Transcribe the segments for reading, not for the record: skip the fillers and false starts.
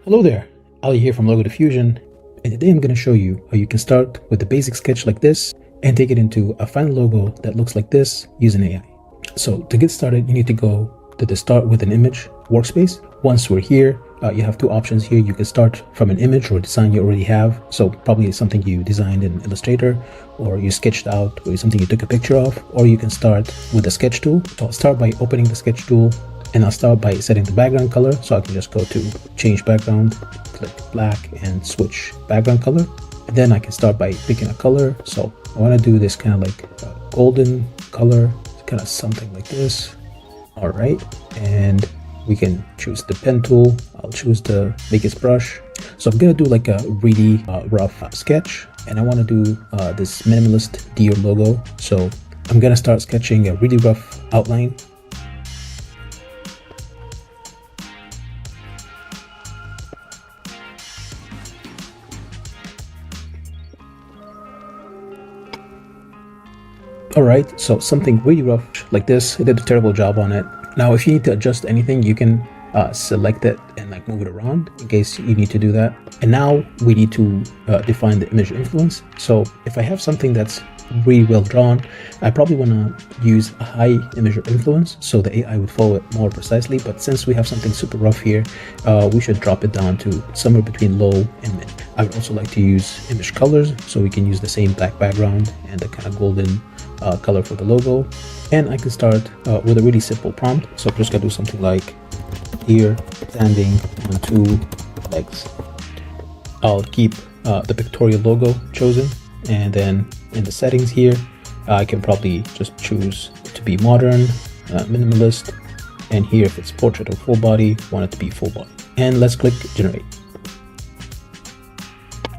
Hello there, Ali here from Diffusion, and today I'm going to show you how you can start with a basic sketch like this and take it into a final logo that looks like this using AI. So to get started, you need to go to the Start with an Image workspace. Once we're here, you have two options here. You can start from an image or design you already have, so probably something you designed in Illustrator or you sketched out or something you took a picture of, or you can start with the sketch tool. So I'll start by opening the sketch tool, and I'll start by setting the background color. So I can just go to change background, click black and switch background color. And then I can start by picking a color. So I want to do this kind of like a golden color, kind of something like this. All right. And we can choose the pen tool. I'll choose the biggest brush. So I'm going to do like a really rough sketch, and I want to do this minimalist deer logo. So I'm going to start sketching a really rough outline. Alright, so something really rough like this. I did a terrible job on it. Now if you need to adjust anything, you can select it and like move it around in case you need to do that. And now we need to define the image influence. So if I have something that's really well drawn, I probably want to use a high image influence so the AI would follow it more precisely. But since we have something super rough here, we should drop it down to somewhere between low and mid. I would also like to use image colors, so we can use the same black background and the kind of golden color for the logo. And I can start with a really simple prompt. So I'm just gonna do something like here, standing on two legs. I'll keep the pictorial logo chosen, and then in the settings here, I can probably just choose to be modern, minimalist, and here if it's portrait or full body, want it to be full body. And let's click generate.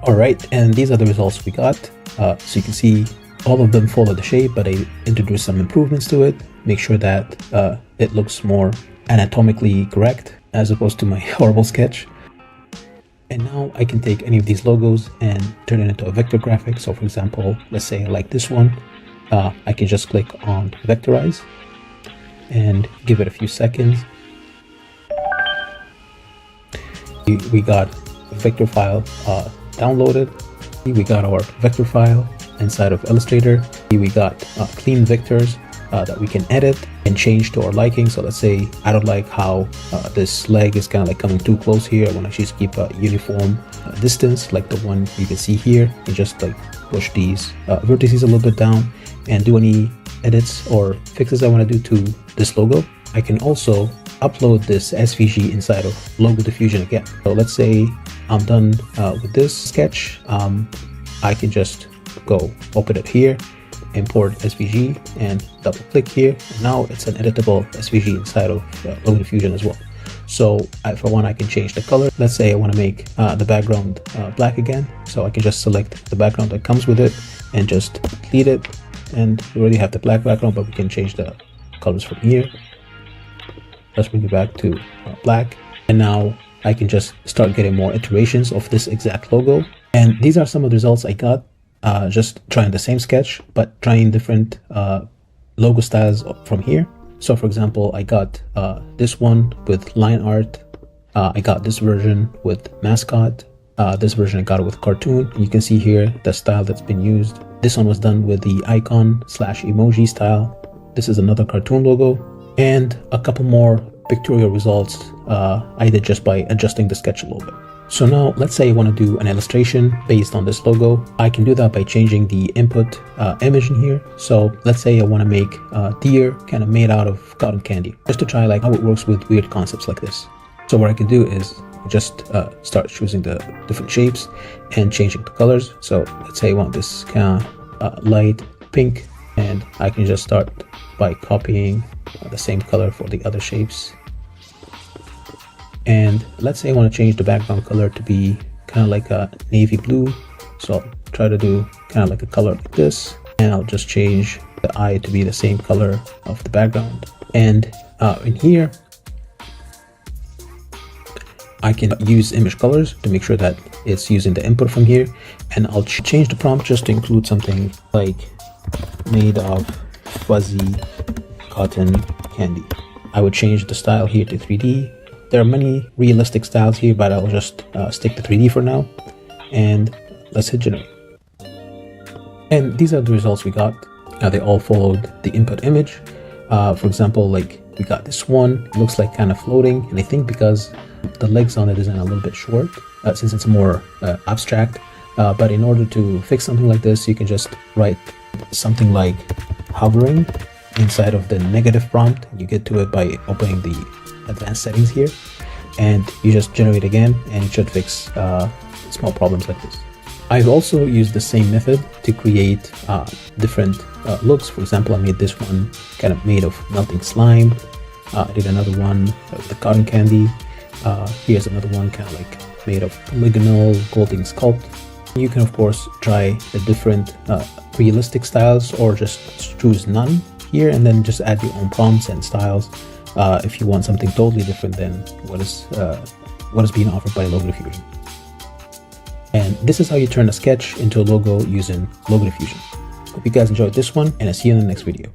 All right, and these are the results we got. So you can see all of them follow the shape, but I introduced some improvements to it. Make sure that it looks more anatomically correct as opposed to my horrible sketch. And now I can take any of these logos and turn it into a vector graphic. So for example, let's say I like this one. I can just click on vectorize and give it a few seconds. We got a vector file downloaded. We got our vector file inside of Illustrator. We got clean vectors that we can edit and change to our liking. So let's say I don't like how this leg is kind of like coming too close here. I want to just keep a uniform distance like the one you can see here, and just like push these vertices a little bit down and do any edits or fixes I want to do to this logo. I can also upload this SVG inside of Logo Diffusion again. So let's say I'm done with this sketch. I can just go open it here, import SVG, and double click here. And now it's an editable SVG inside of Logo Diffusion as well. So if I want, I can change the color. Let's say I want to make the background black again. So I can just select the background that comes with it and just delete it. And we already have the black background, but we can change the colors from here. Let's bring it back to black. And now I can just start getting more iterations of this exact logo. And these are some of the results I got. Just trying the same sketch, but trying different logo styles from here. So for example, I got this one with line art. I got this version with mascot. This version I got it with cartoon. You can see here the style that's been used. This one was done with the icon/emoji style. This is another cartoon logo, and a couple more pictorial results I did just by adjusting the sketch a little bit. So now let's say I want to do an illustration based on this logo. I can do that by changing the input image in here. So let's say I want to make a deer kind of made out of cotton candy, just to try like how it works with weird concepts like this. So what I can do is just start choosing the different shapes and changing the colors. So let's say I want this kind of light pink, and I can just start by copying the same color for the other shapes. And let's say I want to change the background color to be kind of like a navy blue. So I'll try to do kind of like a color like this, and I'll just change the eye to be the same color of the background. And in here, I can use image colors to make sure that it's using the input from here. And I'll change the prompt just to include something like made of fuzzy cotton candy. I would change the style here to 3D, there are many realistic styles here, but I'll just stick to 3D for now. And let's hit generate. And these are the results we got. They all followed the input image. For example, like we got this one, it looks like kind of floating, and I think because the legs on it isn't a little bit short, since it's more abstract. But in order to fix something like this, you can just write something like hovering inside of the negative prompt. You get to it by opening the advanced settings here, and you just generate again, and it should fix small problems like this. I've also used the same method to create different looks. For example, I made this one kind of made of melting slime. I did another one with the cotton candy. Here's another one kind of like made of polygonal golden sculpt. You can of course try the different realistic styles, or just choose none here and then just add your own prompts and styles if you want something totally different than what is being offered by Logo Diffusion. And this is how you turn a sketch into a logo using Logo Diffusion. Hope you guys enjoyed this one, and I'll see you in the next video.